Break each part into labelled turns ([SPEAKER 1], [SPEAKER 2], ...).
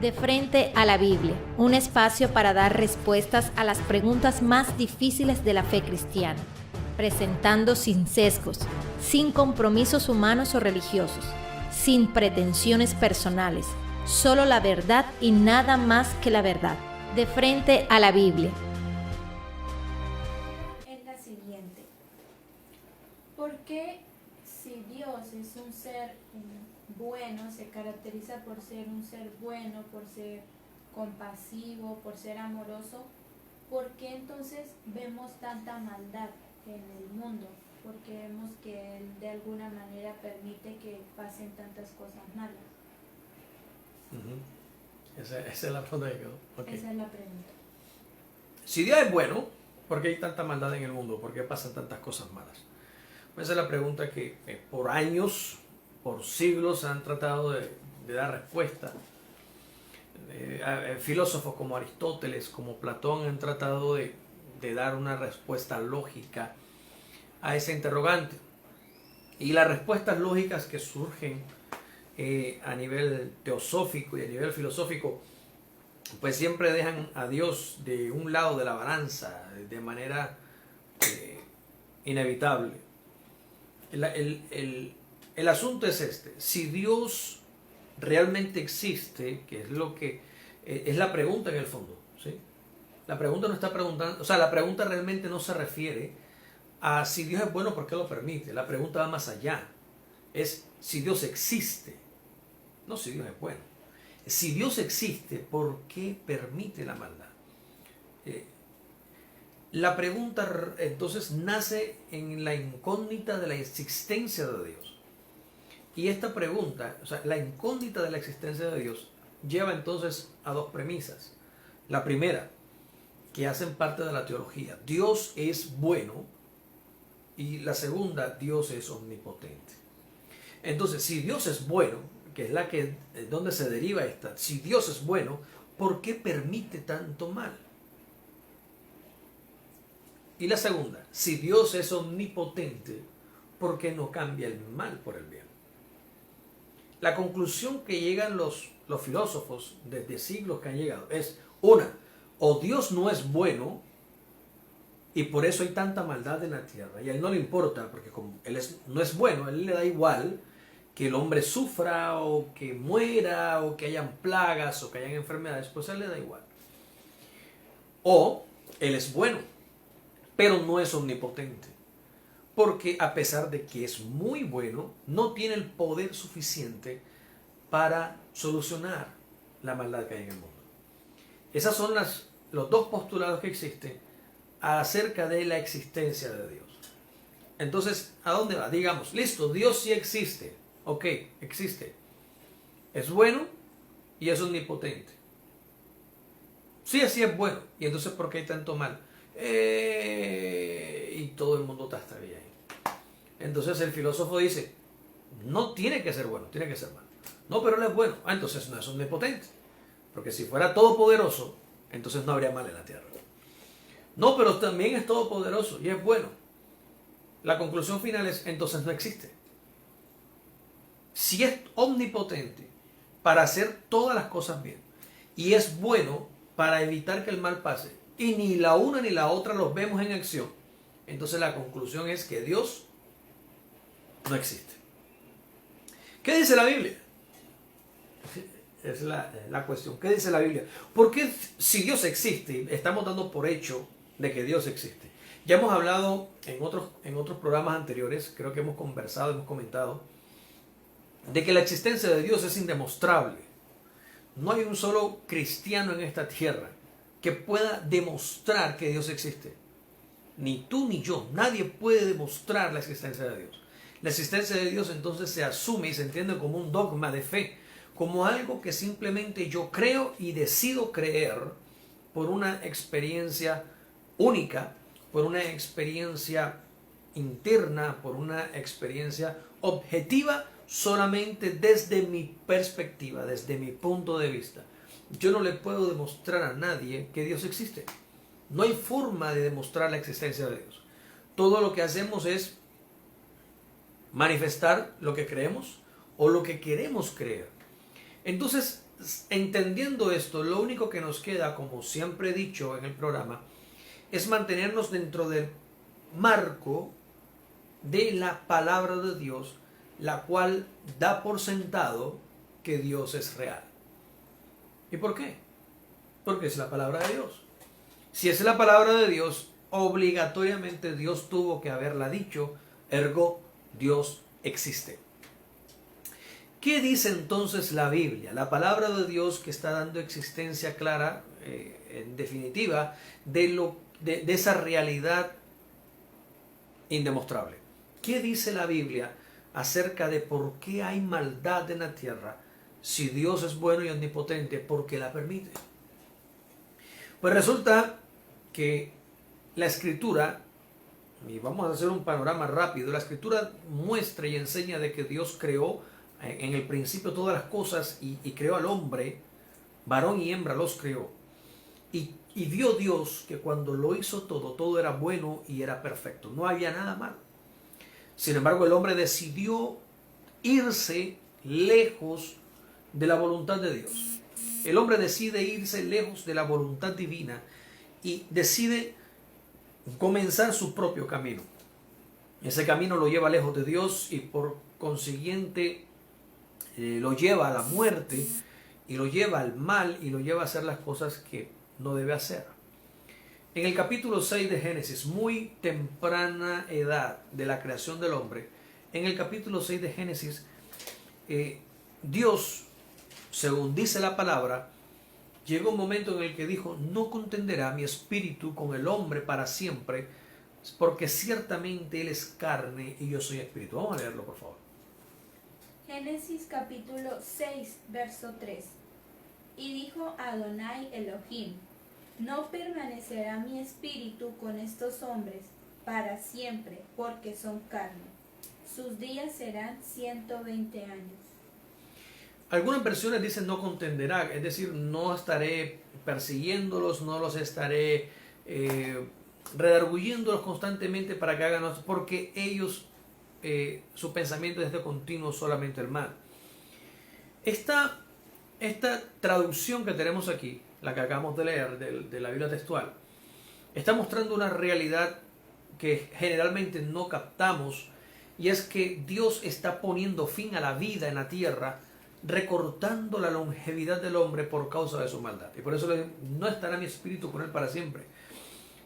[SPEAKER 1] De frente a la Biblia, un espacio para dar respuestas a las preguntas más difíciles de la fe cristiana, presentando sin sesgos, sin compromisos humanos o religiosos, sin pretensiones personales, solo la verdad y nada más que la verdad. De frente a la Biblia.
[SPEAKER 2] Es la siguiente. ¿Por qué si Dios es un ser bueno, se caracteriza por ser un ser bueno, por ser compasivo, por ser amoroso, ¿por qué entonces vemos tanta maldad en el mundo? Porque vemos que Él de alguna manera permite que pasen tantas cosas malas.
[SPEAKER 3] Esa es la pregunta que quedó. Okay.
[SPEAKER 2] Esa es la pregunta.
[SPEAKER 3] Si Dios es bueno, ¿por qué hay tanta maldad en el mundo? ¿Por qué pasan tantas cosas malas? Esa es la pregunta que por años, por siglos han tratado de dar respuesta. Filósofos como Aristóteles, como Platón han tratado de dar una respuesta lógica a ese interrogante. Y las respuestas lógicas que surgen a nivel teosófico y a nivel filosófico, pues siempre dejan a Dios de un lado de la balanza de manera inevitable. El asunto es este: si Dios realmente existe, que es lo que es la pregunta en el fondo, ¿sí? La pregunta no está preguntando, o sea, la pregunta realmente no se refiere a si Dios es bueno, ¿por qué lo permite? La pregunta va más allá. Es si Dios existe, no si Dios es bueno. Si Dios existe, ¿por qué permite la maldad? La pregunta entonces nace en la incógnita de la existencia de Dios. Y esta pregunta, o sea, la incógnita de la existencia de Dios, lleva entonces a dos premisas. La primera, que hacen parte de la teología: Dios es bueno. Y la segunda, Dios es omnipotente. Entonces, si Dios es bueno, que es donde se deriva esta, si Dios es bueno, ¿por qué permite tanto mal? Y la segunda, si Dios es omnipotente, ¿por qué no cambia el mal por el bien? La conclusión que llegan los filósofos desde siglos que han llegado es una: o Dios no es bueno y por eso hay tanta maldad en la tierra, y a Él no le importa, porque como Él no es bueno, a Él le da igual que el hombre sufra o que muera o que hayan plagas o que hayan enfermedades, pues a Él le da igual. O Él es bueno, pero no es omnipotente, porque a pesar de que es muy bueno, no tiene el poder suficiente para solucionar la maldad que hay en el mundo. Esos son los dos postulados que existen acerca de la existencia de Dios. Entonces, ¿a dónde va? Digamos, listo, Dios sí existe. Ok, existe. Es bueno y es omnipotente. Sí, así es bueno. ¿Y entonces por qué hay tanto mal? Y todo el mundo está bien. Entonces el filósofo dice: no tiene que ser bueno, tiene que ser malo. No, pero Él es bueno. Entonces no es omnipotente. Porque si fuera todopoderoso, entonces no habría mal en la tierra. No, pero también es todopoderoso y es bueno. La conclusión final es: entonces no existe. Si es omnipotente para hacer todas las cosas bien y es bueno para evitar que el mal pase, y ni la una ni la otra los vemos en acción, entonces la conclusión es que Dios no existe. ¿Qué dice la Biblia? Es la cuestión. ¿Qué dice la Biblia? Porque si Dios existe, estamos dando por hecho de que Dios existe. Ya hemos hablado en otros programas anteriores, creo que hemos conversado, hemos comentado, de que la existencia de Dios es indemostrable. No hay un solo cristiano en esta tierra que pueda demostrar que Dios existe. Ni tú ni yo, nadie puede demostrar la existencia de Dios. La existencia de Dios entonces se asume y se entiende como un dogma de fe, como algo que simplemente yo creo y decido creer por una experiencia única, por una experiencia interna, por una experiencia objetiva, solamente desde mi perspectiva, desde mi punto de vista. Yo no le puedo demostrar a nadie que Dios existe. No hay forma de demostrar la existencia de Dios. Todo lo que hacemos es manifestar lo que creemos o lo que queremos creer. Entonces, entendiendo esto, lo único que nos queda, como siempre he dicho en el programa, es mantenernos dentro del marco de la palabra de Dios, la cual da por sentado que Dios es real. ¿Y por qué? Porque es la palabra de Dios. Si es la palabra de Dios, obligatoriamente Dios tuvo que haberla dicho, ergo Dios existe. ¿Qué dice entonces la Biblia? La palabra de Dios que está dando existencia clara, en definitiva, de esa realidad indemostrable. ¿Qué dice la Biblia acerca de por qué hay maldad en la tierra si Dios es bueno y omnipotente? ¿Por qué la permite? Pues resulta que la Escritura, y vamos a hacer un panorama rápido, la Escritura muestra y enseña de que Dios creó en el principio todas las cosas y creó al hombre, varón y hembra los creó. Y vio Dios que cuando lo hizo todo, todo era bueno y era perfecto, no había nada malo. Sin embargo, el hombre decidió irse lejos de la voluntad de Dios. El hombre decide irse lejos de la voluntad divina y decide comenzar su propio camino. Ese camino lo lleva lejos de Dios y por consiguiente lo lleva a la muerte y lo lleva al mal y lo lleva a hacer las cosas que no debe hacer. En el capítulo 6 de Génesis, muy temprana edad de la creación del hombre, en el capítulo 6 de Génesis, Dios, según dice la palabra, llegó un momento en el que dijo: no contenderá mi espíritu con el hombre para siempre, porque ciertamente él es carne y yo soy espíritu. Vamos a leerlo, por favor.
[SPEAKER 2] Génesis capítulo 6, verso 3. Y dijo Adonai Elohim: no permanecerá mi espíritu con estos hombres para siempre, porque son carne. Sus días serán 120 años.
[SPEAKER 3] Algunas versiones dicen no contenderá, es decir, no estaré persiguiéndolos, no los estaré redarguyéndolos constantemente para que hagan, porque ellos, su pensamiento es de continuo solamente el mal. Esta traducción que tenemos aquí, la que acabamos de leer de la Biblia textual, está mostrando una realidad que generalmente no captamos, y es que Dios está poniendo fin a la vida en la tierra, recortando la longevidad del hombre por causa de su maldad. Y por eso no estará mi espíritu con él para siempre.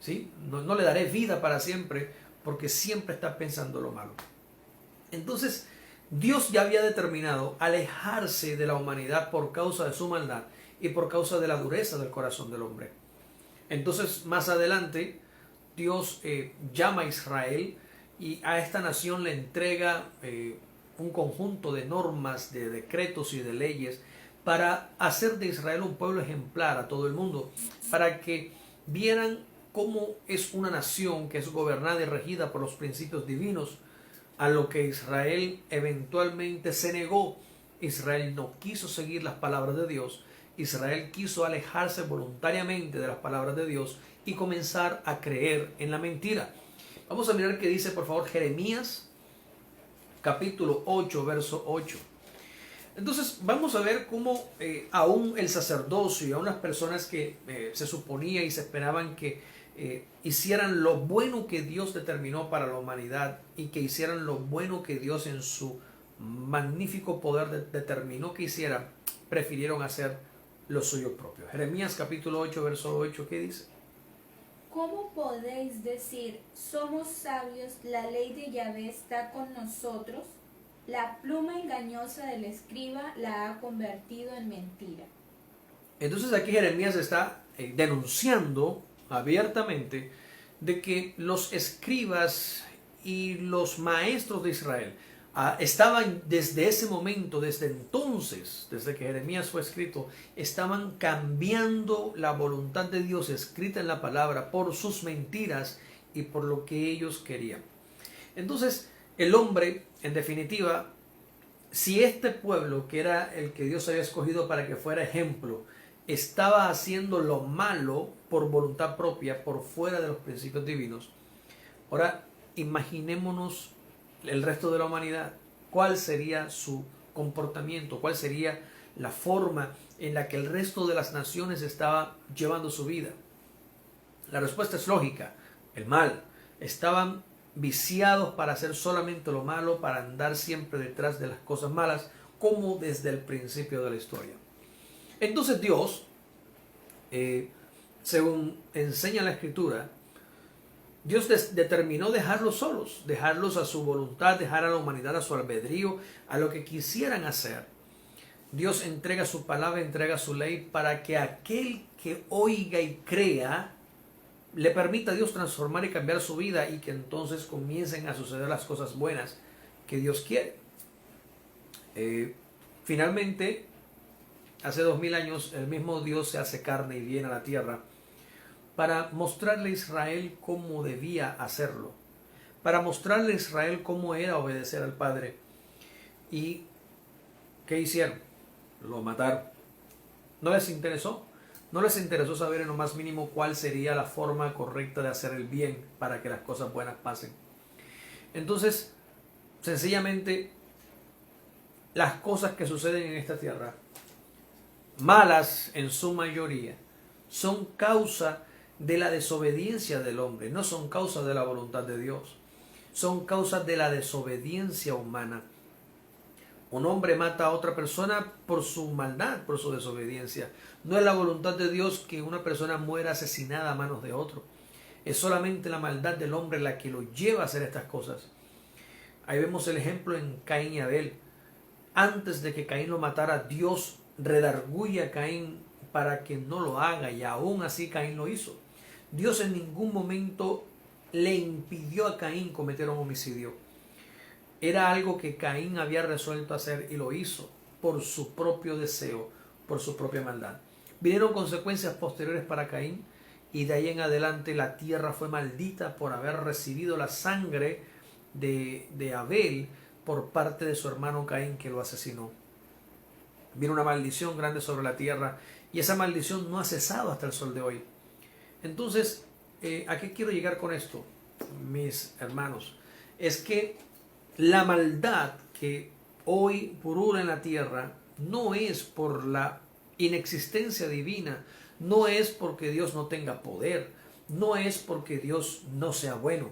[SPEAKER 3] ¿Sí? No le daré vida para siempre, porque siempre está pensando lo malo. Entonces, Dios ya había determinado alejarse de la humanidad por causa de su maldad y por causa de la dureza del corazón del hombre. Entonces, más adelante, Dios llama a Israel y a esta nación le entrega un conjunto de normas, de decretos y de leyes para hacer de Israel un pueblo ejemplar a todo el mundo, para que vieran cómo es una nación que es gobernada y regida por los principios divinos, a lo que Israel eventualmente se negó. Israel no quiso seguir las palabras de Dios. Israel quiso alejarse voluntariamente de las palabras de Dios y comenzar a creer en la mentira. Vamos a mirar qué dice, por favor, Jeremías capítulo 8, verso 8. Entonces vamos a ver cómo aún el sacerdocio y aún las personas que se suponía y se esperaban que hicieran lo bueno que Dios determinó para la humanidad y que hicieran lo bueno que Dios en su magnífico poder determinó que hicieran, prefirieron hacer lo suyo propio. Jeremías capítulo 8, verso 8, ¿qué dice?
[SPEAKER 2] ¿Cómo podéis decir, somos sabios, la ley de Yahvé está con nosotros? La pluma engañosa del escriba la ha convertido en mentira.
[SPEAKER 3] Entonces aquí Jeremías está denunciando abiertamente de que los escribas y los maestros de Israel estaban desde ese momento, desde entonces, desde que Jeremías fue escrito, estaban cambiando la voluntad de Dios escrita en la palabra por sus mentiras y por lo que ellos querían. Entonces, el hombre, en definitiva, si este pueblo, que era el que Dios había escogido para que fuera ejemplo, estaba haciendo lo malo por voluntad propia, por fuera de los principios divinos, ahora imaginémonos el resto de la humanidad. ¿Cuál sería su comportamiento? ¿Cuál sería la forma en la que el resto de las naciones estaba llevando su vida? La respuesta es lógica, el mal. Estaban viciados para hacer solamente lo malo, para andar siempre detrás de las cosas malas, como desde el principio de la historia. Entonces Dios, según enseña la Escritura, Dios determinó dejarlos solos, dejarlos a su voluntad, dejar a la humanidad a su albedrío, a lo que quisieran hacer. Dios entrega su palabra, entrega su ley para que aquel que oiga y crea le permita a Dios transformar y cambiar su vida, y que entonces comiencen a suceder las cosas buenas que Dios quiere. Finalmente, hace 2000 años, el mismo Dios se hace carne y viene a la tierra para mostrarle a Israel cómo debía hacerlo, para mostrarle a Israel cómo era obedecer al Padre. ¿Y qué hicieron? Lo mataron. ¿No les interesó? No les interesó saber en lo más mínimo cuál sería la forma correcta de hacer el bien para que las cosas buenas pasen. Entonces, sencillamente, las cosas que suceden en esta tierra, malas en su mayoría, son causa de la desobediencia del hombre, no son causa de la voluntad de Dios, son causa de la desobediencia humana. Un hombre mata a otra persona por su maldad, por su desobediencia. No es la voluntad de Dios que una persona muera asesinada a manos de otro. Es solamente la maldad del hombre la que lo lleva a hacer estas cosas. Ahí vemos el ejemplo en Caín y Abel. Antes de que Caín lo matara, Dios redarguye a Caín para que no lo haga, y aún así Caín lo hizo. Dios en ningún momento le impidió a Caín cometer un homicidio. Era algo que Caín había resuelto hacer y lo hizo por su propio deseo, por su propia maldad. Vinieron consecuencias posteriores para Caín, y de ahí en adelante la tierra fue maldita por haber recibido la sangre de Abel por parte de su hermano Caín, que lo asesinó. Vino una maldición grande sobre la tierra, y esa maldición no ha cesado hasta el sol de hoy. Entonces, ¿a qué quiero llegar con esto, mis hermanos? Es que la maldad que hoy purula en la tierra no es por la inexistencia divina, no es porque Dios no tenga poder, no es porque Dios no sea bueno.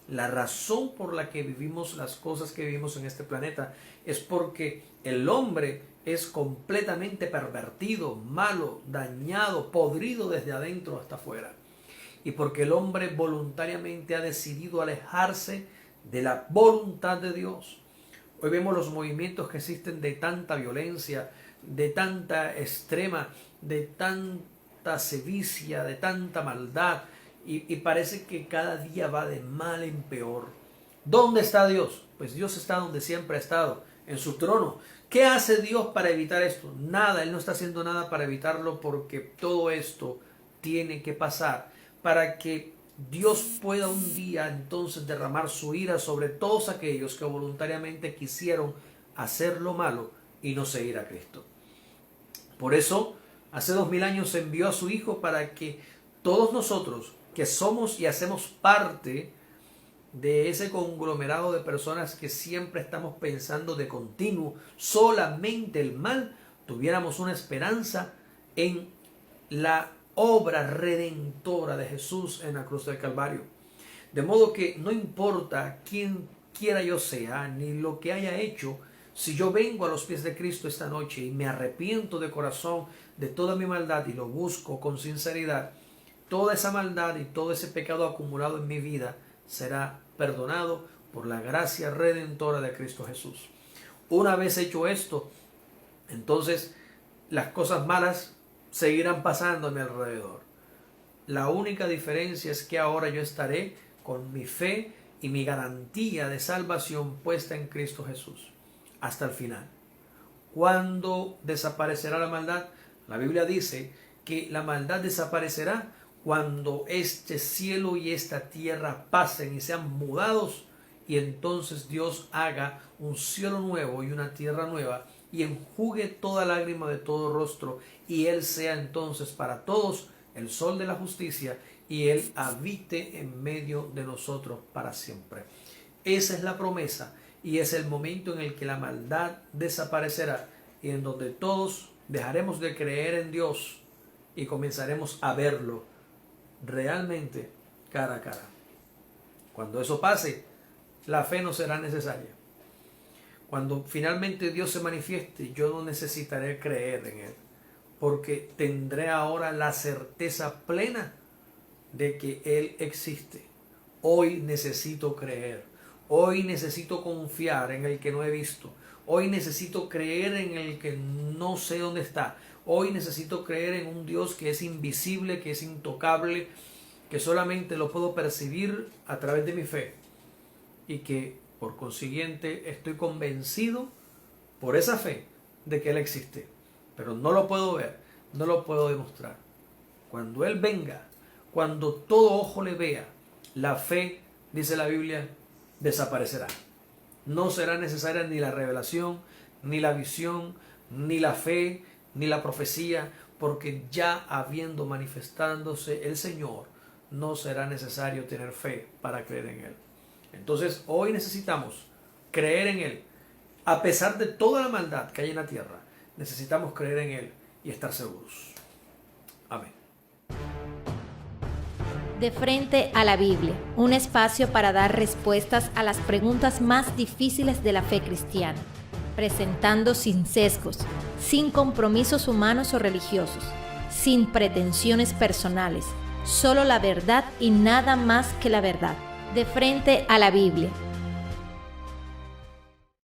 [SPEAKER 3] La razón por la que vivimos las cosas que vivimos en este planeta es porque el hombre es completamente pervertido, malo, dañado, podrido desde adentro hasta afuera. Y porque el hombre voluntariamente ha decidido alejarse de la voluntad de Dios. Hoy vemos los movimientos que existen de tanta violencia, de tanta extrema, de tanta sevicia, de tanta maldad, y parece que cada día va de mal en peor. ¿Dónde está Dios? Pues Dios está donde siempre ha estado, en su trono. ¿Qué hace Dios para evitar esto? Nada, Él no está haciendo nada para evitarlo, porque todo esto tiene que pasar para que Dios pueda un día entonces derramar su ira sobre todos aquellos que voluntariamente quisieron hacer lo malo y no seguir a Cristo. Por eso, hace 2000 años envió a su Hijo para que todos nosotros que somos y hacemos parte de ese conglomerado de personas que siempre estamos pensando de continuo solamente el mal, tuviéramos una esperanza en la obra redentora de Jesús en la cruz del Calvario. De modo que no importa quién quiera yo sea, ni lo que haya hecho, si yo vengo a los pies de Cristo esta noche y me arrepiento de corazón de toda mi maldad y lo busco con sinceridad, toda esa maldad y todo ese pecado acumulado en mi vida será perdonado por la gracia redentora de Cristo Jesús. Una vez hecho esto, entonces las cosas malas seguirán pasando a mi alrededor. La única diferencia es que ahora yo estaré con mi fe y mi garantía de salvación puesta en Cristo Jesús hasta el final. ¿Cuándo desaparecerá la maldad? La Biblia dice que la maldad desaparecerá cuando este cielo y esta tierra pasen y sean mudados, y entonces Dios haga un cielo nuevo y una tierra nueva, y enjugue toda lágrima de todo rostro, y Él sea entonces para todos el sol de la justicia, y Él habite en medio de nosotros para siempre. Esa es la promesa, y es el momento en el que la maldad desaparecerá y en donde todos dejaremos de creer en Dios y comenzaremos a verlo realmente cara a cara. Cuando eso pase, la fe no será necesaria. Cuando finalmente Dios se manifieste, yo no necesitaré creer en Él, porque tendré ahora la certeza plena de que Él existe. Hoy necesito creer. Hoy necesito confiar en el que no he visto. Hoy necesito creer en el que no sé dónde está. Hoy necesito creer en un Dios que es invisible, que es intocable, que solamente lo puedo percibir a través de mi fe. Y que por consiguiente estoy convencido por esa fe de que Él existe. Pero no lo puedo ver, no lo puedo demostrar. Cuando Él venga, cuando todo ojo le vea, la fe, dice la Biblia, desaparecerá. No será necesaria ni la revelación, ni la visión, ni la fe, ni la profecía, porque ya habiendo manifestándose el Señor, no será necesario tener fe para creer en Él. Entonces hoy necesitamos creer en Él. A pesar de toda la maldad que hay en la tierra, necesitamos creer en Él y estar seguros. Amén.
[SPEAKER 1] De frente a la Biblia, un espacio para dar respuestas a las preguntas más difíciles de la fe cristiana, presentando sin sesgos, sin compromisos humanos o religiosos, sin pretensiones personales, solo la verdad y nada más que la verdad. De frente a la Biblia,